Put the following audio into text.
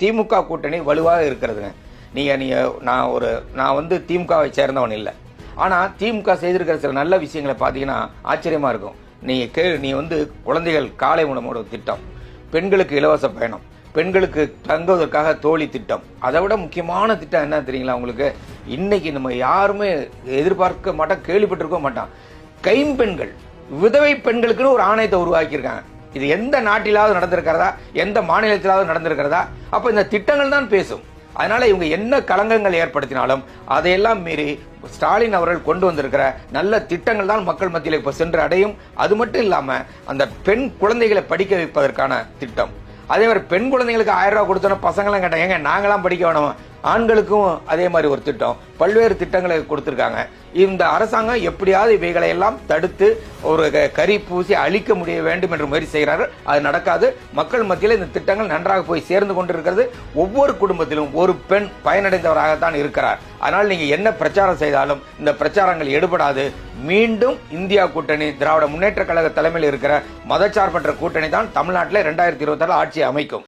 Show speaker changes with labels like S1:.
S1: திமுக கூட்டணி வலுவாக இருக்கிறதுங்க. நான் வந்து திமுகவை சேர்ந்தவன் இல்லை. ஆனால் திமுக செய்திருக்கிற சில நல்ல விஷயங்களை பார்த்தீங்கன்னா ஆச்சரியமா இருக்கும். நீ வந்து குழந்தைகள் காலை உணவோட திட்டம், பெண்களுக்கு இலவச பயணம், பெண்களுக்கு தங்குவதற்காக தோழி திட்டம், அதை விட முக்கியமான திட்டம் என்ன தெரியுங்களா உங்களுக்கு? இன்னைக்கு நம்ம யாருமே எதிர்பார்க்க மாட்டோம், கேள்விப்பட்டிருக்க மாட்டோம். கைம்பெண்கள், விதவை பெண்களுக்குன்னு ஒரு ஆணையத்தை உருவாக்கியிருக்காங்க. இது எந்த நாட்டிலாவது நடந்திருக்கிறதா? எந்த மாநிலத்திலாவது நடந்திருக்கிறதா? அப்ப இந்த திட்டங்கள் தான் பேசும். அதனால இவங்க என்ன களங்கங்கள் ஏற்படுத்தினாலும் அதையெல்லாம் மீறி ஸ்டாலின் அவர்கள் கொண்டு வந்திருக்கிற நல்ல திட்டங்கள் தான் மக்கள் மத்தியில் இப்ப சென்று அடையும். அது மட்டும் இல்லாம அந்த பெண் குழந்தைகளை படிக்க வைப்பதற்கான திட்டம், அதே மாதிரி பெண் குழந்தைங்களுக்கு 1000 ரூபாய் கொடுத்தோன்னா பசங்களாம் கேட்டாங்க, ஏங்க நாங்களாம் படிக்க வேணும், ஆண்களுக்கும் அதே மாதிரி ஒரு திட்டம், பல்வேறு திட்டங்களை கொடுத்திருக்காங்க. இந்த அரசாங்கம் எப்படியாவது இவைகளை எல்லாம் தடுத்து ஒரு கரி பூசி அழிக்க முடிய வேண்டும் என்ற முயற்சி செய்கிறார்கள். அது நடக்காது. மக்கள் மத்தியில் இந்த திட்டங்கள் நன்றாக போய் சேர்ந்து கொண்டிருக்கிறது. ஒவ்வொரு குடும்பத்திலும் ஒரு பெண் பயனடைந்தவராகத்தான் இருக்கிறார். அதனால் நீங்க என்ன பிரச்சாரம் செய்தாலும் இந்த பிரச்சாரங்கள் எடுபடாது. மீண்டும் இந்தியா கூட்டணி, திராவிட முன்னேற்ற கழக தலைமையில் இருக்கிற மதச்சார்பற்ற கூட்டணி தான் தமிழ்நாட்டில் 2026 ஆட்சி அமைக்கும்.